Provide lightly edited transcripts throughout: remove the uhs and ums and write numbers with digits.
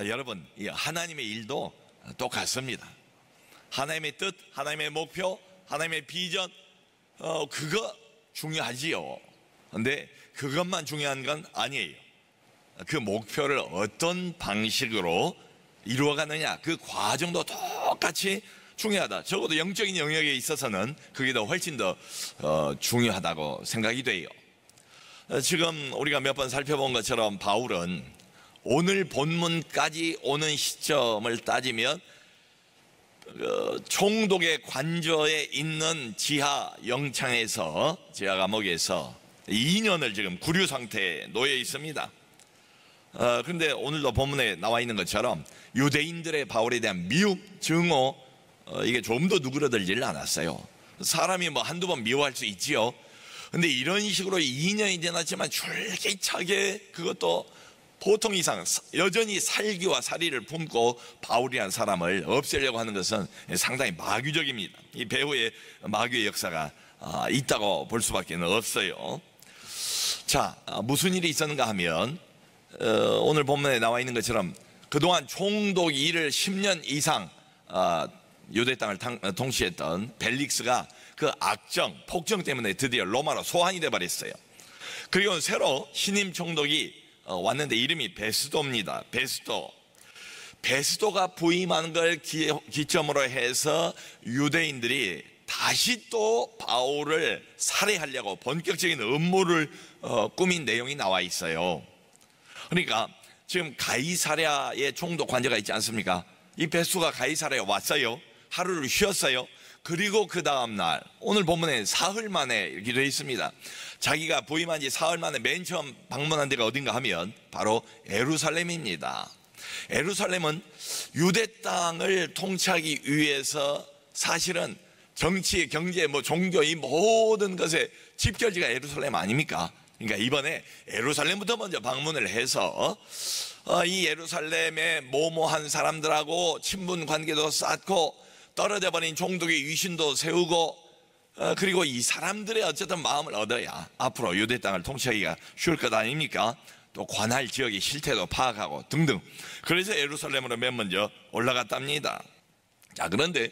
여러분, 이 하나님의 일도 똑같습니다. 하나님의 뜻, 하나님의 목표, 하나님의 비전, 그거 중요하지요. 근데 그것만 중요한 건 아니에요. 그 목표를 어떤 방식으로 이루어가느냐, 그 과정도 똑같이 중요하다. 적어도 영적인 영역에 있어서는 그게 더 훨씬 더 중요하다고 생각이 돼요. 지금 우리가 몇 번 살펴본 것처럼 바울은 오늘 본문까지 오는 시점을 따지면 총독의 관저에 있는 지하 영창에서, 지하 감옥에서 2년을 지금 구류 상태에 놓여 있습니다. 그런데 오늘도 본문에 나와 있는 것처럼 유대인들의 바울에 대한 미움, 증오, 이게 좀 더 누그러들지를 않았어요. 사람이 뭐 한두 번 미워할 수 있지요. 근데 이런 식으로 2년이 지났지만 줄기차게, 그것도 보통 이상 여전히 살기와 살이를 품고 바울이라는 사람을 없애려고 하는 것은 상당히 마귀적입니다. 이 배후에 마귀의 역사가 있다고 볼 수밖에 없어요. 자, 무슨 일이 있었는가 하면 오늘 본문에 나와 있는 것처럼 그동안 총독 일을 10년 이상 유대 땅을 통치했던 벨릭스가 그 악정, 폭정 때문에 드디어 로마로 소환이 되어버렸어요. 그리고 새로 신임 총독이 왔는데 이름이 베스도입니다. 베스도가 부임하는 걸 기점으로 해서 유대인들이 다시 또 바울을 살해하려고 본격적인 음모를 꾸민 내용이 나와 있어요. 그러니까 지금 가이사랴의 총독 관저가 있지 않습니까? 이 베스도가 가이사랴에 왔어요. 하루를 쉬었어요. 그리고 그 다음날, 오늘 본문에 사흘 만에 이렇게 되어 있습니다. 자기가 부임한 지 사흘 만에 맨 처음 방문한 데가 어딘가 하면 바로 예루살렘입니다. 예루살렘은 유대 땅을 통치하기 위해서 사실은 정치, 경제, 종교, 이 모든 것의 집결지가 예루살렘 아닙니까? 그러니까 이번에 예루살렘부터 먼저 방문을 해서 이 예루살렘의 모모한 사람들하고 친분 관계도 쌓고 떨어져 버린 총독의 위신도 세우고, 그리고 이 사람들의 어쨌든 마음을 얻어야 앞으로 유대 땅을 통치하기가 쉬울 것 아닙니까? 또 관할 지역의 실태도 파악하고 등등. 그래서 예루살렘으로 맨 먼저 올라갔답니다. 자, 그런데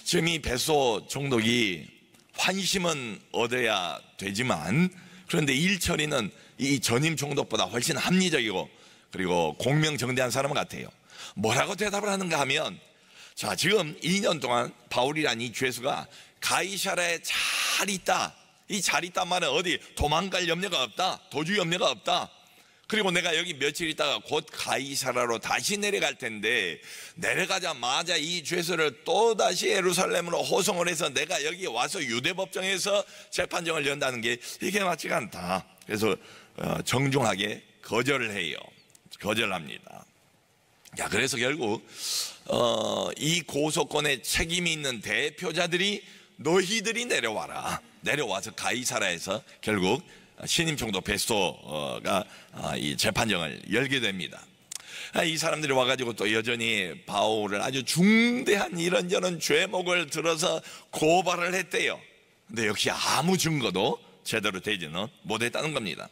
지금 이 베스도 총독이 환심은 얻어야 되지만, 그런데 일 처리는 이 전임 총독보다 훨씬 합리적이고 그리고 공명정대한 사람 같아요. 뭐라고 대답을 하는가 하면, 자, 지금 2년 동안 바울이란 이 죄수가 가이사랴에 잘 있다. 이 잘 있단 말은 어디 도망갈 염려가 없다, 도주 염려가 없다. 그리고 내가 여기 며칠 있다가 곧 가이사랴로 다시 내려갈 텐데, 내려가자마자 이 죄수를 또다시 예루살렘으로 호송을 해서 내가 여기 와서 유대법정에서 재판정을 연다는 게 이게 맞지가 않다. 그래서 정중하게 거절을 해요. 거절합니다. 자, 그래서 결국 이 고소권에 책임이 있는 대표자들이 너희들이 내려와서 가이사랴에서 결국 신임 총독 베스도가 이 재판정을 열게 됩니다. 이 사람들이 와가지고 또 여전히 바울을 아주 중대한 이런저런 죄목을 들어서 고발을 했대요. 근데 역시 아무 증거도 제대로 되지는 못했다는 겁니다.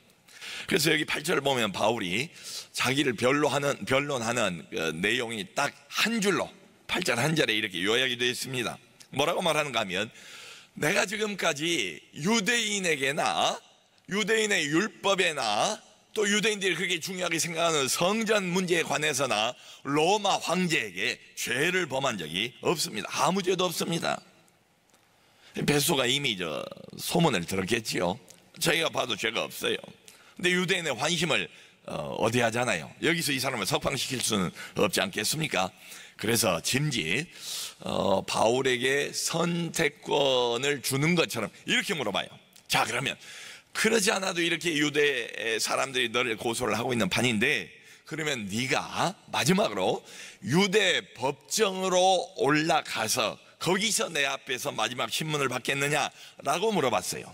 그래서 여기 8절을 보면 바울이 자기를 변론하는 그 내용이 딱 한 줄로 8절 한 절에 이렇게 요약이 되어 있습니다. 뭐라고 말하는가 하면, 내가 지금까지 유대인에게나 유대인의 율법에나 또 유대인들이 그렇게 중요하게 생각하는 성전 문제에 관해서나 로마 황제에게 죄를 범한 적이 없습니다. 아무 죄도 없습니다. 베스도가 이미 소문을 들었겠지요. 자기가 봐도 죄가 없어요. 근데 유대인의 환심을 어대하잖아요. 여기서 이 사람을 석방시킬 수는 없지 않겠습니까? 그래서 짐짓 바울에게 선택권을 주는 것처럼 이렇게 물어봐요. 자, 그러면 그러지 않아도 이렇게 유대 사람들이 너를 고소를 하고 있는 판인데, 그러면 네가 마지막으로 유대 법정으로 올라가서 거기서 내 앞에서 마지막 신문을 받겠느냐라고 물어봤어요.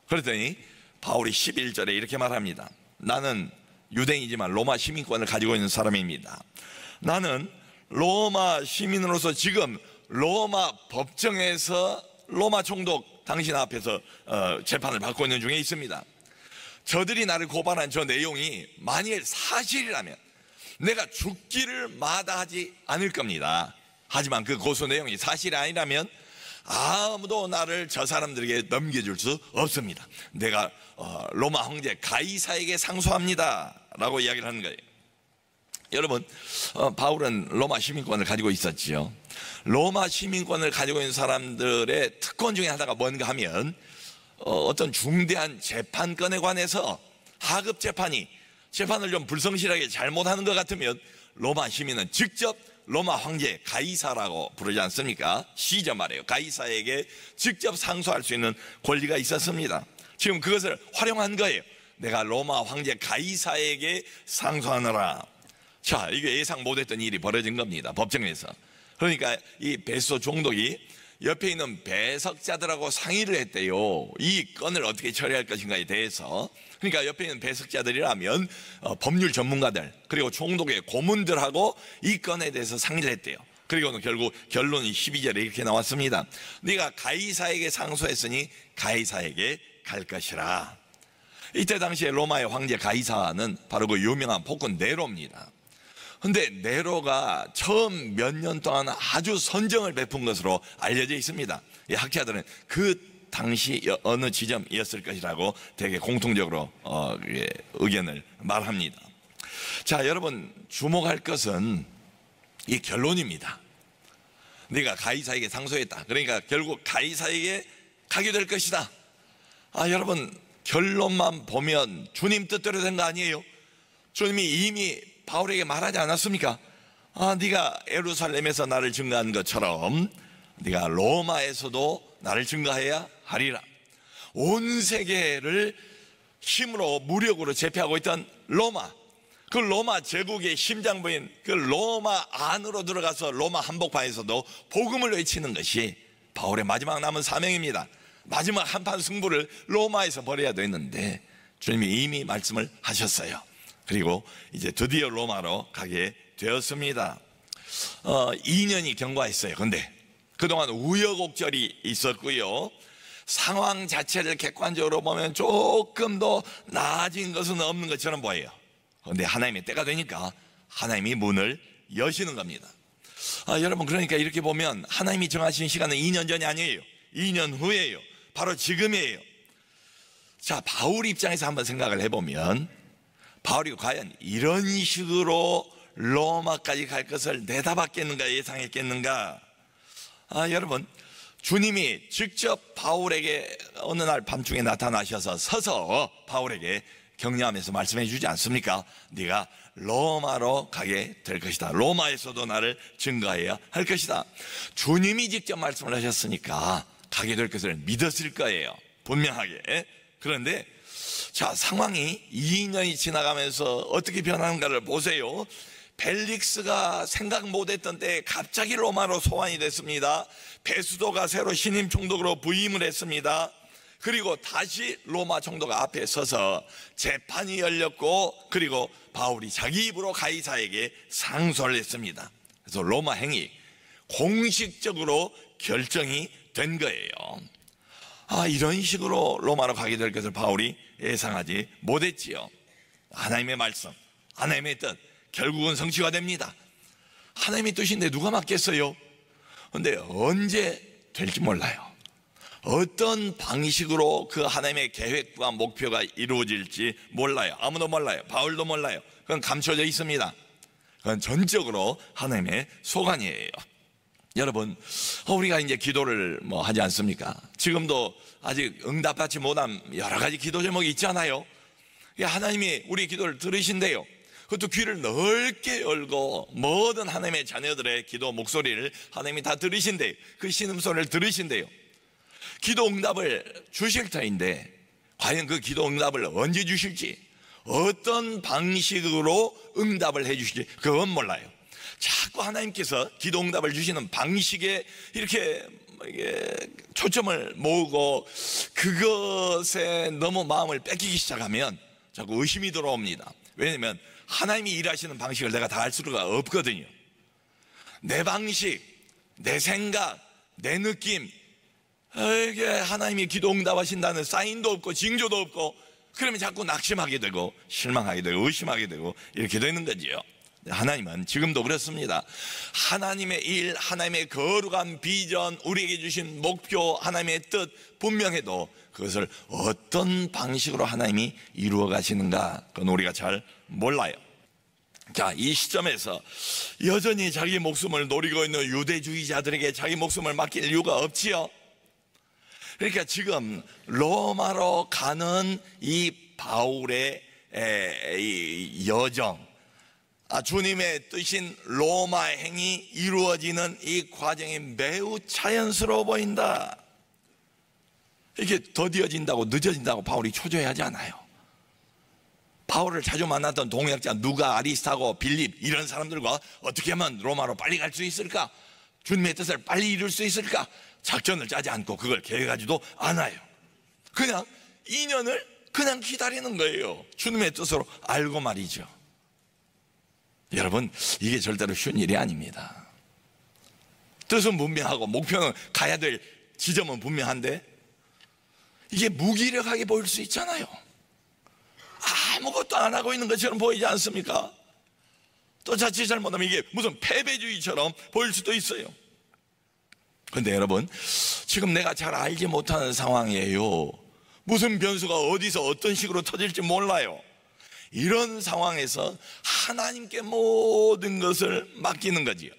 그랬더니 바울이 11절에 이렇게 말합니다. 나는 유대인이지만 로마 시민권을 가지고 있는 사람입니다. 나는 로마 시민으로서 지금 로마 법정에서 로마 총독 당신 앞에서 재판을 받고 있는 중에 있습니다. 저들이 나를 고발한 저 내용이 만일 사실이라면 내가 죽기를 마다하지 않을 겁니다. 하지만 그 고소 내용이 사실이 아니라면 아무도 나를 저 사람들에게 넘겨줄 수 없습니다. 내가 로마 황제 가이사에게 상소합니다 라고 이야기를 하는 거예요. 여러분, 바울은 로마 시민권을 가지고 있었지요. 로마 시민권을 가지고 있는 사람들의 특권 중에 하나가 뭔가 하면 어떤 중대한 재판건에 관해서 하급 재판을 좀 불성실하게 잘못하는 것 같으면 로마 시민은 직접 로마 황제 가이사라고 부르지 않습니까? 시저 말이에요. 가이사에게 직접 상소할 수 있는 권리가 있었습니다. 지금 그것을 활용한 거예요. 내가 로마 황제 가이사에게 상소하노라. 자, 이게 예상 못했던 일이 벌어진 겁니다. 법정에서. 그러니까 이 베소 총독이 옆에 있는 배석자들하고 상의를 했대요. 이 건을 어떻게 처리할 것인가에 대해서. 그러니까 옆에 있는 배석자들이라면 법률 전문가들 그리고 총독의 고문들하고 이 건에 대해서 상의를 했대요. 그리고는 결국 결론이 12절에 이렇게 나왔습니다. 네가 가이사에게 상소했으니 가이사에게 갈 것이라. 이때 당시에 로마의 황제 가이사는 바로 그 유명한 폭군 네로입니다. 근데 네로가 처음 몇 년 동안 아주 선정을 베푼 것으로 알려져 있습니다. 이 학자들은 그 당시 어느 지점이었을 것이라고 되게 공통적으로 의견을 말합니다. 자, 여러분, 주목할 것은 이 결론입니다. 네가 가이사에게 상소했다. 그러니까 결국 가이사에게 가게 될 것이다. 여러분, 결론만 보면 주님 뜻대로 된 거 아니에요? 주님이 이미 바울에게 말하지 않았습니까? 네가 예루살렘에서 나를 증거한 것처럼 네가 로마에서도 나를 증거해야 하리라. 온 세계를 힘으로 무력으로 제패하고 있던 로마, 그 로마 제국의 심장부인 그 로마 안으로 들어가서 로마 한복판에서도 복음을 외치는 것이 바울의 마지막 남은 사명입니다. 마지막 한판 승부를 로마에서 벌여야 되는데 주님이 이미 말씀을 하셨어요. 그리고 이제 드디어 로마로 가게 되었습니다. 2년이 경과했어요. 근데 그동안 우여곡절이 있었고요. 상황 자체를 객관적으로 보면 조금 더 나아진 것은 없는 것처럼 보여요. 그런데 하나님의 때가 되니까 하나님이 문을 여시는 겁니다. 여러분, 그러니까 이렇게 보면 하나님이 정하신 시간은 2년 전이 아니에요. 2년 후예요. 바로 지금이에요. 자, 바울 입장에서 한번 생각을 해보면 바울이 과연 이런 식으로 로마까지 갈 것을 내다봤겠는가, 예상했겠는가? 여러분, 주님이 직접 바울에게 어느 날 밤중에 나타나셔서 서서 바울에게 격려하면서 말씀해 주지 않습니까? 네가 로마로 가게 될 것이다. 로마에서도 나를 증거해야 할 것이다. 주님이 직접 말씀을 하셨으니까 가게 될 것을 믿었을 거예요. 분명하게. 그런데 자, 상황이 2년이 지나가면서 어떻게 변하는가를 보세요. 벨릭스가 생각 못했던 때에 갑자기 로마로 소환이 됐습니다. 베수도가 새로 신임 총독으로 부임을 했습니다. 그리고 다시 로마 총독 앞에 서서 재판이 열렸고, 그리고 바울이 자기 입으로 가이사에게 상소를 했습니다. 그래서 로마 행이 공식적으로 결정이 된 거예요. 이런 식으로 로마로 가게 될 것을 바울이 예상하지 못했지요. 하나님의 말씀, 하나님의 뜻, 결국은 성취가 됩니다. 하나님의 뜻인데 누가 막겠어요? 그런데 언제 될지 몰라요. 어떤 방식으로 그 하나님의 계획과 목표가 이루어질지 몰라요. 아무도 몰라요. 바울도 몰라요. 그건 감춰져 있습니다. 그건 전적으로 하나님의 소관이에요. 여러분, 우리가 이제 기도를 하지 않습니까? 지금도 아직 응답받지 못한 여러 가지 기도 제목이 있잖아요. 하나님이 우리 기도를 들으신대요. 그것도 귀를 넓게 열고 모든 하나님의 자녀들의 기도 목소리를 하나님이 다 들으신대요. 그 신음소리를 들으신대요. 기도 응답을 주실 터인데 과연 그 기도 응답을 언제 주실지, 어떤 방식으로 응답을 해 주실지 그건 몰라요. 자꾸 하나님께서 기도 응답을 주시는 방식에 이렇게 초점을 모으고 그것에 너무 마음을 뺏기기 시작하면 자꾸 의심이 들어옵니다. 왜냐하면 하나님이 일하시는 방식을 내가 다 알 수가 없거든요. 내 방식, 내 생각, 내 느낌, 이게 하나님이 기도 응답하신다는 사인도 없고 징조도 없고, 그러면 자꾸 낙심하게 되고 실망하게 되고 의심하게 되고 이렇게 되는 거지요. 하나님은 지금도 그렇습니다. 하나님의 일, 하나님의 거룩한 비전, 우리에게 주신 목표, 하나님의 뜻 분명해도 그것을 어떤 방식으로 하나님이 이루어 가시는가, 그건 우리가 잘 몰라요. 자, 이 시점에서 여전히 자기 목숨을 노리고 있는 유대주의자들에게 자기 목숨을 맡길 이유가 없지요. 그러니까 지금 로마로 가는 이 바울의 이 여정, 주님의 뜻인 로마 행이 이루어지는 이 과정이 매우 자연스러워 보인다. 이게 더디어진다고, 늦어진다고 바울이 초조해하지 않아요. 바울을 자주 만났던 동역자 누가, 아리스타고, 빌립, 이런 사람들과 어떻게 하면 로마로 빨리 갈 수 있을까, 주님의 뜻을 빨리 이룰 수 있을까, 작전을 짜지 않고 그걸 계획하지도 않아요. 그냥 2년을 그냥 기다리는 거예요. 주님의 뜻으로 알고 말이죠. 여러분, 이게 절대로 쉬운 일이 아닙니다. 뜻은 분명하고 목표는, 가야 될 지점은 분명한데 이게 무기력하게 보일 수 있잖아요. 아무것도 안 하고 있는 것처럼 보이지 않습니까? 또 자칫 잘못하면 이게 무슨 패배주의처럼 보일 수도 있어요. 그런데 여러분, 지금 내가 잘 알지 못하는 상황이에요. 무슨 변수가 어디서 어떤 식으로 터질지 몰라요. 이런 상황에서 하나님께 모든 것을 맡기는 거지요.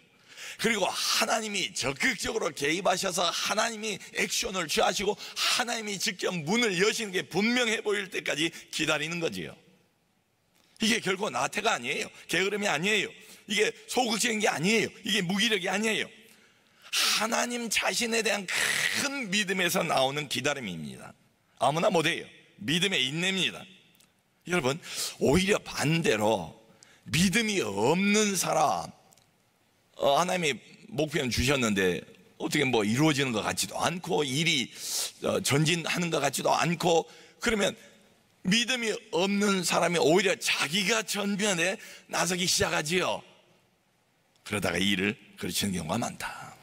그리고 하나님이 적극적으로 개입하셔서 하나님이 액션을 취하시고 하나님이 직접 문을 여시는 게 분명해 보일 때까지 기다리는 거지요. 이게 결코 나태가 아니에요. 게으름이 아니에요. 이게 소극적인 게 아니에요. 이게 무기력이 아니에요. 하나님 자신에 대한 큰 믿음에서 나오는 기다림입니다. 아무나 못해요. 믿음의 인내입니다. 여러분, 오히려 반대로 믿음이 없는 사람, 하나님이 목표는 주셨는데 어떻게 뭐 이루어지는 것 같지도 않고, 일이 전진하는 것 같지도 않고, 그러면 믿음이 없는 사람이 오히려 자기가 전면에 나서기 시작하지요. 그러다가 일을 그르치는 경우가 많다.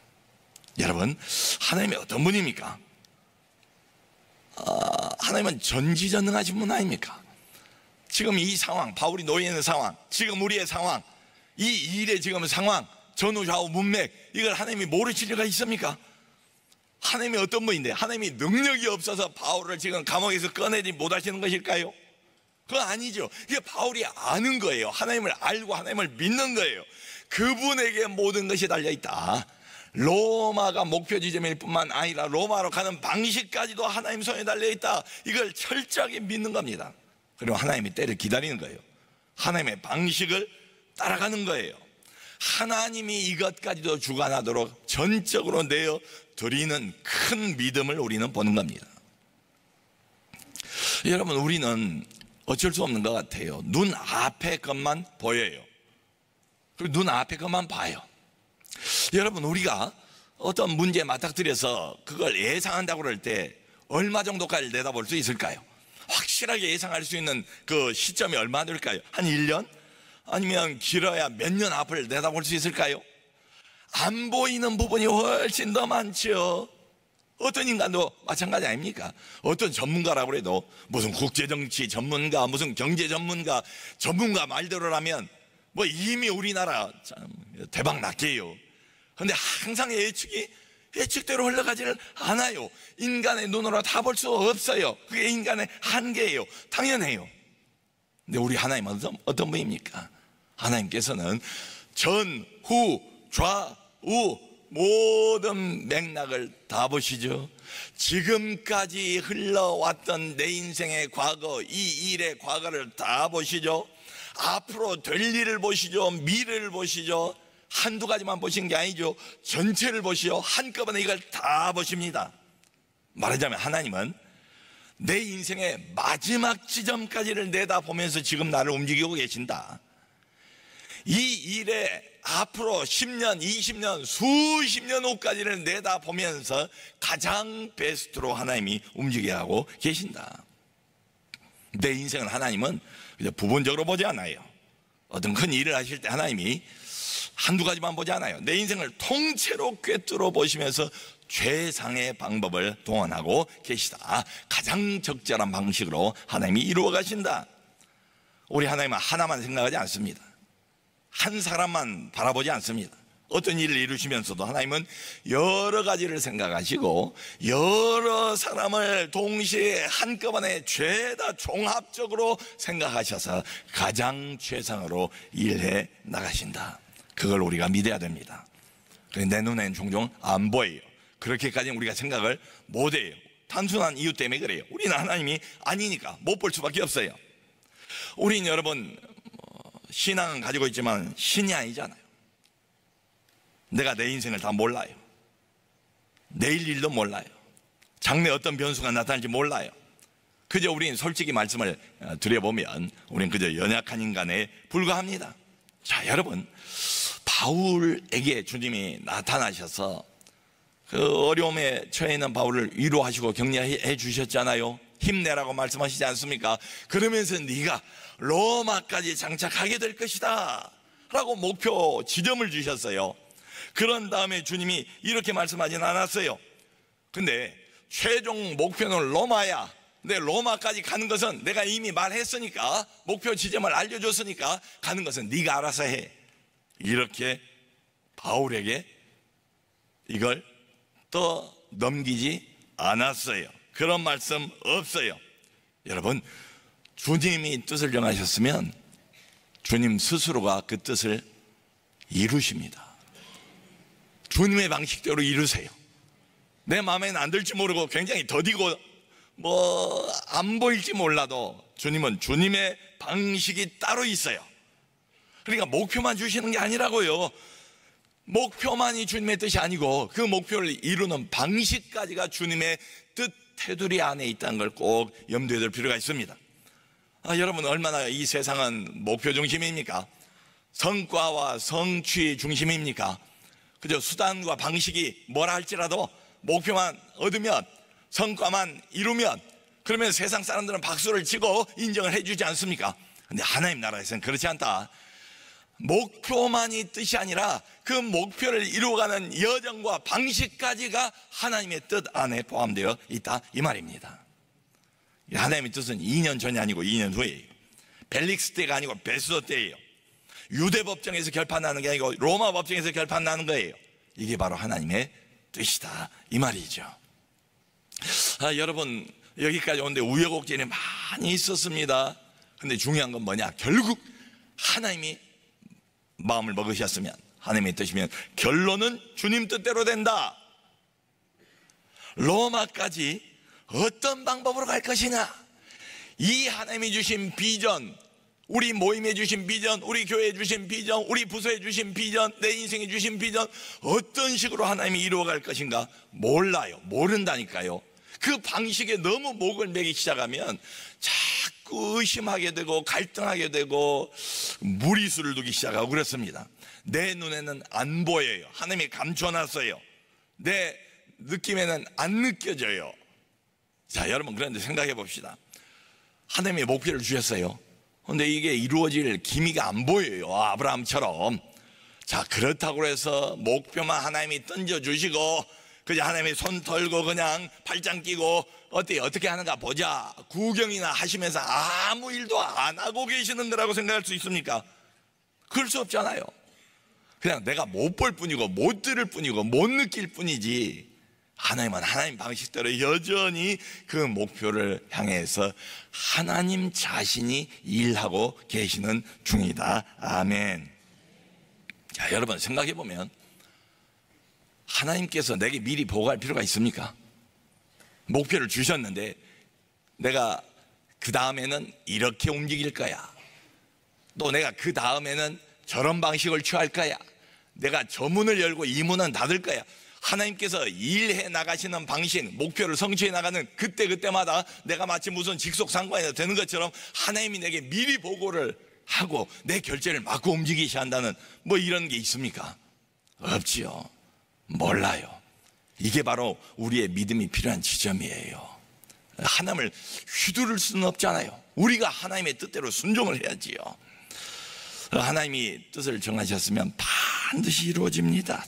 여러분, 하나님이 어떤 분입니까? 하나님은 전지전능하신 분 아닙니까? 지금 이 상황, 바울이 놓여 있는 상황, 지금 우리의 상황, 이 일의 지금 상황, 전후 좌우 문맥, 이걸 하나님이 모르실 리가 있습니까? 하나님이 어떤 분인데, 하나님이 능력이 없어서 바울을 지금 감옥에서 꺼내지 못하시는 것일까요? 그건 아니죠. 이게 바울이 아는 거예요. 하나님을 알고 하나님을 믿는 거예요. 그분에게 모든 것이 달려있다. 로마가 목표 지점일 뿐만 아니라 로마로 가는 방식까지도 하나님 손에 달려있다. 이걸 철저하게 믿는 겁니다. 그리고 하나님의 때를 기다리는 거예요. 하나님의 방식을 따라가는 거예요. 하나님이 이것까지도 주관하도록 전적으로 내어 드리는 큰 믿음을 우리는 보는 겁니다. 여러분, 우리는 어쩔 수 없는 것 같아요. 눈 앞에 것만 보여요. 그리고 눈 앞에 것만 봐요. 여러분, 우리가 어떤 문제에 맞닥뜨려서 그걸 예상한다고 그럴 때 얼마 정도까지 내다볼 수 있을까요? 확실하게 예상할 수 있는 그 시점이 얼마나 될까요? 한 1년? 아니면 길어야 몇 년 앞을 내다볼 수 있을까요? 안 보이는 부분이 훨씬 더 많죠. 어떤 인간도 마찬가지 아닙니까? 어떤 전문가라고 해도 무슨 국제정치 전문가, 무슨 경제 전문가 말대로라면 뭐 이미 우리나라 대박 났게요. 그런데 항상 예측대로 흘러가지를 않아요. 인간의 눈으로 다 볼 수 없어요. 그게 인간의 한계예요. 당연해요. 근데 우리 하나님은 어떤 분입니까? 하나님께서는 전, 후, 좌우 모든 맥락을 다 보시죠. 지금까지 흘러왔던 내 인생의 과거, 이 일의 과거를 다 보시죠. 앞으로 될 일을 보시죠. 미래를 보시죠. 한두 가지만 보신 게 아니죠. 전체를 보시죠. 한꺼번에 이걸 다 보십니다. 말하자면 하나님은 내 인생의 마지막 지점까지를 내다보면서 지금 나를 움직이고 계신다. 이 일에 앞으로 10년, 20년, 수십 년 후까지를 내다보면서 가장 베스트로 하나님이 움직여가고 계신다. 내 인생을 하나님은 부분적으로 보지 않아요. 어떤 큰 일을 하실 때 하나님이 한두 가지만 보지 않아요. 내 인생을 통째로 꿰뚫어 보시면서 최상의 방법을 동원하고 계시다. 가장 적절한 방식으로 하나님이 이루어 가신다. 우리 하나님은 하나만 생각하지 않습니다. 한 사람만 바라보지 않습니다. 어떤 일을 이루시면서도 하나님은 여러 가지를 생각하시고 여러 사람을 동시에 한꺼번에 죄다 종합적으로 생각하셔서 가장 최상으로 일해 나가신다. 그걸 우리가 믿어야 됩니다. 내 눈에는 종종 안 보여요. 그렇게까지는 우리가 생각을 못해요. 단순한 이유 때문에 그래요. 우리는 하나님이 아니니까 못 볼 수밖에 없어요. 우린 여러분 신앙은 가지고 있지만 신이 아니잖아요. 내가 내 인생을 다 몰라요. 내일 일도 몰라요. 장래 어떤 변수가 나타날지 몰라요. 그저 우린 솔직히 말씀을 드려보면 우린 그저 연약한 인간에 불과합니다. 자, 여러분, 바울에게 주님이 나타나셔서 그 어려움에 처해 있는 바울을 위로하시고 격려해 주셨잖아요. 힘내라고 말씀하시지 않습니까? 그러면서 네가 로마까지 장착하게 될 것이다 라고 목표 지점을 주셨어요. 그런 다음에 주님이 이렇게 말씀하진 않았어요. 근데 최종 목표는 로마야. 근데 로마까지 가는 것은 내가 이미 말했으니까, 목표 지점을 알려줬으니까 가는 것은 네가 알아서 해. 이렇게 바울에게 이걸 또 넘기지 않았어요. 그런 말씀 없어요. 여러분, 주님이 뜻을 정하셨으면 주님 스스로가 그 뜻을 이루십니다. 주님의 방식대로 이루세요. 내 마음에는 안 들지 모르고 굉장히 더디고 안 보일지 몰라도 주님은 주님의 방식이 따로 있어요. 그러니까 목표만 주시는 게 아니라고요. 목표만이 주님의 뜻이 아니고 그 목표를 이루는 방식까지가 주님의 뜻 테두리 안에 있다는 걸 꼭 염두에 둘 필요가 있습니다. 여러분, 얼마나 이 세상은 목표 중심입니까? 성과와 성취 중심입니까? 그저 수단과 방식이 뭐라 할지라도 목표만 얻으면, 성과만 이루면, 그러면 세상 사람들은 박수를 치고 인정을 해주지 않습니까? 근데 하나님 나라에서는 그렇지 않다. 목표만이 뜻이 아니라 그 목표를 이루어가는 여정과 방식까지가 하나님의 뜻 안에 포함되어 있다, 이 말입니다. 하나님의 뜻은 2년 전이 아니고 2년 후에요. 벨릭스 때가 아니고 베스도 때예요. 유대 법정에서 결판나는 게 아니고 로마 법정에서 결판나는 거예요. 이게 바로 하나님의 뜻이다, 이 말이죠. 여러분, 여기까지 오는데 우여곡절이 많이 있었습니다. 근데 중요한 건 뭐냐? 결국 하나님이 마음을 먹으셨으면, 하나님의 뜻이면 결론은 주님 뜻대로 된다. 로마까지 어떤 방법으로 갈 것이냐, 이 하나님이 주신 비전, 우리 모임에 주신 비전, 우리 교회에 주신 비전, 우리 부서에 주신 비전, 내 인생에 주신 비전, 어떤 식으로 하나님이 이루어갈 것인가 몰라요. 모른다니까요. 그 방식에 너무 목을 매기 시작하면 자꾸 의심하게 되고 갈등하게 되고 무리수를 두기 시작하고 그렇습니다. 내 눈에는 안 보여요. 하나님이 감춰놨어요. 내 느낌에는 안 느껴져요. 자, 여러분, 그런데 생각해 봅시다. 하나님의 목표를 주셨어요. 근데 이게 이루어질 기미가 안 보여요. 아브라함처럼. 자, 그렇다고 해서 목표만 하나님이 던져주시고 그냥 하나님이 손 털고 그냥 팔짱 끼고 어떻게 하는가 보자, 구경이나 하시면서 아무 일도 안 하고 계시는 거라고 생각할 수 있습니까? 그럴 수 없잖아요. 그냥 내가 못 볼 뿐이고 못 들을 뿐이고 못 느낄 뿐이지, 하나님은 하나님 방식대로 여전히 그 목표를 향해서 하나님 자신이 일하고 계시는 중이다. 아멘. 자, 여러분, 생각해 보면 하나님께서 내게 미리 보고할 필요가 있습니까? 목표를 주셨는데 내가 그 다음에는 이렇게 움직일 거야, 또 내가 그 다음에는 저런 방식을 취할 거야, 내가 저 문을 열고 이 문은 닫을 거야. 하나님께서 일해 나가시는 방식, 목표를 성취해 나가는 그때마다 내가 마치 무슨 직속상관이 되는 것처럼 하나님이 내게 미리 보고를 하고 내 결제를 막고 움직이셔야 한다는 이런 게 있습니까? 없지요. 몰라요. 이게 바로 우리의 믿음이 필요한 지점이에요. 하나님을 휘두를 수는 없잖아요. 우리가 하나님의 뜻대로 순종을 해야지요. 하나님이 뜻을 정하셨으면 반드시 이루어집니다.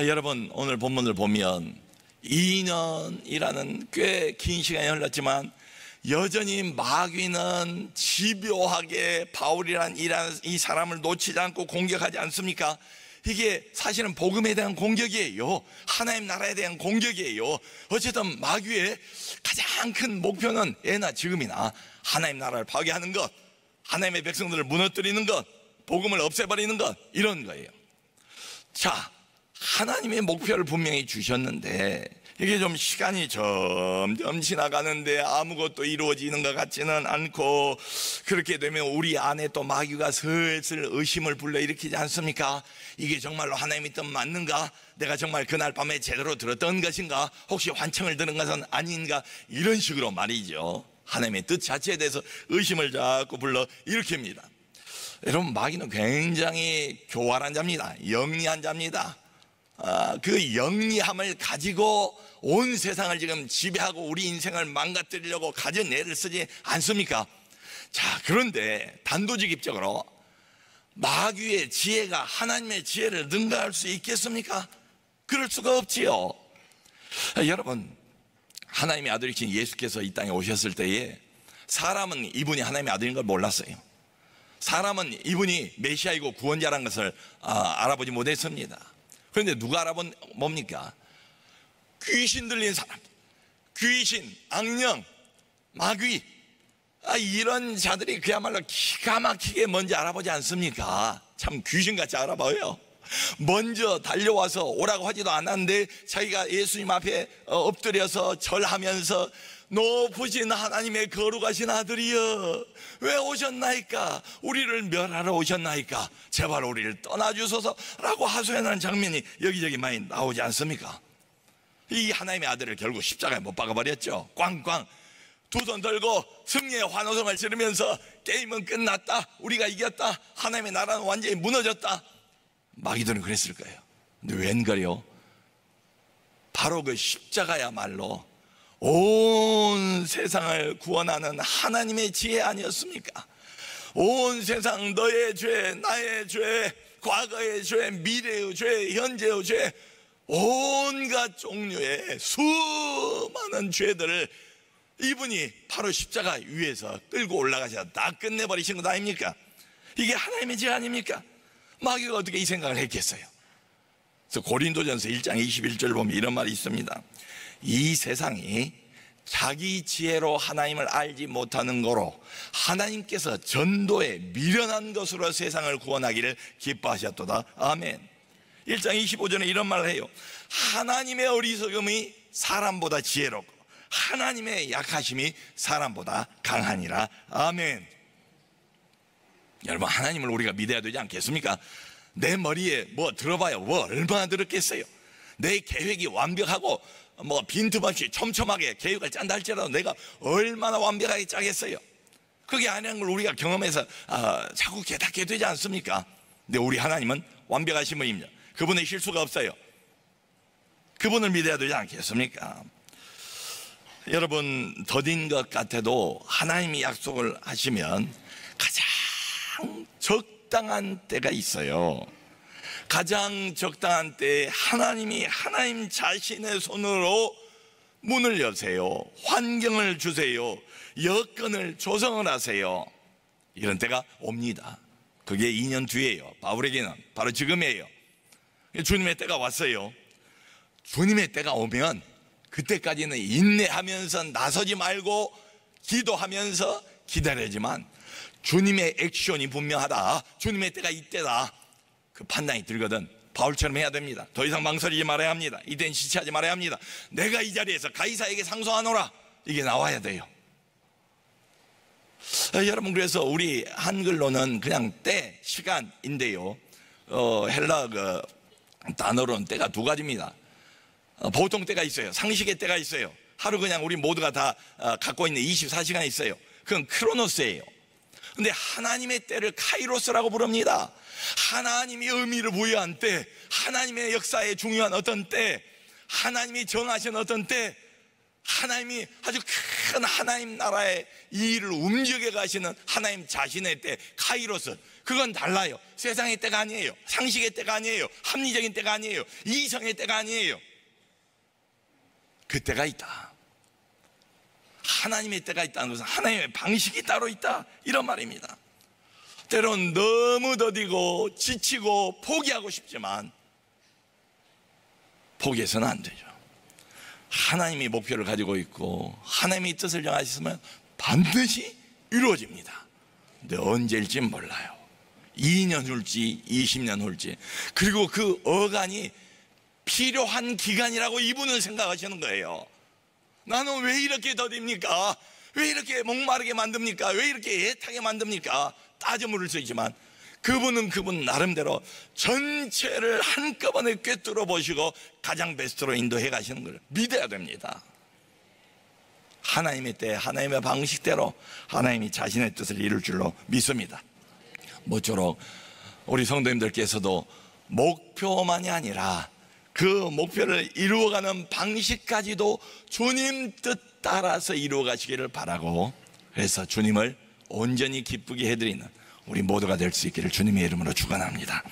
여러분, 오늘 본문을 보면 2년이라는 꽤 긴 시간이 흘렀지만 여전히 마귀는 집요하게 바울이란 이 사람을 놓치지 않고 공격하지 않습니까? 이게 사실은 복음에 대한 공격이에요. 하나님 나라에 대한 공격이에요. 어쨌든 마귀의 가장 큰 목표는 예나 지금이나 하나님 나라를 파괴하는 것, 하나님의 백성들을 무너뜨리는 것, 복음을 없애버리는 것, 이런 거예요. 자, 하나님의 목표를 분명히 주셨는데 이게 좀 시간이 점점 지나가는데 아무것도 이루어지는 것 같지는 않고, 그렇게 되면 우리 안에 또 마귀가 슬슬 의심을 불러일으키지 않습니까? 이게 정말로 하나님의 뜻 맞는가? 내가 정말 그날 밤에 제대로 들었던 것인가? 혹시 환청을 들은 것은 아닌가? 이런 식으로 말이죠. 하나님의 뜻 자체에 대해서 의심을 자꾸 불러 일으킵니다. 여러분, 마귀는 굉장히 교활한 자입니다. 영리한 자입니다. 그 영리함을 가지고 온 세상을 지금 지배하고 우리 인생을 망가뜨리려고 가진 애를 쓰지 않습니까? 자, 그런데 단도직입적으로 마귀의 지혜가 하나님의 지혜를 능가할 수 있겠습니까? 그럴 수가 없지요. 여러분, 하나님의 아들이신 예수께서 이 땅에 오셨을 때에 사람은 이분이 하나님의 아들인 걸 몰랐어요. 사람은 이분이 메시아이고 구원자라는 것을 알아보지 못했습니다. 그런데 누가 알아본 뭡니까? 귀신 들린 사람, 귀신, 악령, 마귀, 이런 자들이 그야말로 기가 막히게 먼저 알아보지 않습니까? 참 귀신같이 알아봐요. 먼저 달려와서 오라고 하지도 않았는데 자기가 예수님 앞에 엎드려서 절하면서 높으신 하나님의 거룩하신 아들이여, 왜 오셨나이까? 우리를 멸하러 오셨나이까? 제발 우리를 떠나주소서라고 하소연하는 장면이 여기저기 많이 나오지 않습니까? 이 하나님의 아들을 결국 십자가에 못 박아버렸죠. 꽝꽝 두 손 들고 승리의 환호성을 지르면서 게임은 끝났다, 우리가 이겼다, 하나님의 나라는 완전히 무너졌다. 마귀들은 그랬을 거예요. 근데 웬걸요? 바로 그 십자가야말로 온 세상을 구원하는 하나님의 지혜 아니었습니까? 온 세상, 너의 죄, 나의 죄, 과거의 죄, 미래의 죄, 현재의 죄, 온갖 종류의 수많은 죄들을 이분이 바로 십자가 위에서 끌고 올라가셔서 다 끝내버리신 것 아닙니까? 이게 하나님의 지혜 아닙니까? 마귀가 어떻게 이 생각을 했겠어요? 그래서 고린도전서 1장 21절 보면 이런 말이 있습니다. 이 세상이 자기 지혜로 하나님을 알지 못하는 거로 하나님께서 전도에 미련한 것으로 세상을 구원하기를 기뻐하셨도다. 아멘. 1장 25절에 이런 말을 해요. 하나님의 어리석음이 사람보다 지혜롭고 하나님의 약하심이 사람보다 강하니라. 아멘. 여러분, 하나님을 우리가 믿어야 되지 않겠습니까? 내 머리에 뭐 들어봐요, 뭐 얼마나 들었겠어요? 내 계획이 완벽하고 뭐 빈틈없이 촘촘하게 계획을 짠다 할지라도 내가 얼마나 완벽하게 짜겠어요? 그게 아니라는 걸 우리가 경험해서 자꾸 깨닫게 되지 않습니까? 근데 우리 하나님은 완벽하신 분입니다. 그분의 실수가 없어요. 그분을 믿어야 되지 않겠습니까? 여러분, 더딘 것 같아도 하나님이 약속을 하시면 가장 적당한 때가 있어요. 가장 적당한 때에 하나님이 하나님 자신의 손으로 문을 여세요. 환경을 주세요. 여건을 조성을 하세요. 이런 때가 옵니다. 그게 2년 뒤에요. 바울에게는 바로 지금이에요. 주님의 때가 왔어요. 주님의 때가 오면 그때까지는 인내하면서 나서지 말고 기도하면서 기다려야지만 주님의 액션이 분명하다, 주님의 때가 이때다, 그 판단이 들거든 바울처럼 해야 됩니다. 더 이상 망설이지 말아야 합니다. 이젠 시체하지 말아야 합니다. 내가 이 자리에서 가이사에게 상소하노라, 이게 나와야 돼요. 여러분, 그래서 우리 한글로는 그냥 때, 시간인데요, 헬라 그 단어로는 때가 두 가지입니다. 보통 때가 있어요. 상식의 때가 있어요. 하루 그냥 우리 모두가 다 갖고 있는 24시간이 있어요. 그건 크로노스예요. 근데 하나님의 때를 카이로스라고 부릅니다. 하나님이 의미를 부여한 때, 하나님의 역사에 중요한 어떤 때, 하나님이 정하신 어떤 때, 하나님이 아주 큰 하나님 나라의 이 일을 움직여 가시는 하나님 자신의 때, 카이로스. 그건 달라요. 세상의 때가 아니에요. 상식의 때가 아니에요. 합리적인 때가 아니에요. 이성의 때가 아니에요. 그 때가 있다. 하나님의 때가 있다는 것은 하나님의 방식이 따로 있다, 이런 말입니다. 때론 너무 더디고 지치고 포기하고 싶지만 포기해서는 안 되죠. 하나님이 목표를 가지고 있고 하나님이 뜻을 정하셨으면 반드시 이루어집니다. 근데 언제일지 몰라요. 2년 후일지 20년 후일지. 그리고 그 어간이 필요한 기간이라고 이분은 생각하시는 거예요. 나는 왜 이렇게 더딥니까? 왜 이렇게 목마르게 만듭니까? 왜 이렇게 애타게 만듭니까? 따져 물을 수 있지만 그분은 그분 나름대로 전체를 한꺼번에 꿰뚫어 보시고 가장 베스트로 인도해 가시는 걸 믿어야 됩니다. 하나님의 때, 하나님의 방식대로 하나님이 자신의 뜻을 이룰 줄로 믿습니다. 모쪼록 우리 성도님들께서도 목표만이 아니라 그 목표를 이루어가는 방식까지도 주님 뜻 따라서 이루어가시기를 바라고, 그래서 주님을 온전히 기쁘게 해드리는 우리 모두가 될 수 있기를 주님의 이름으로 축원합니다.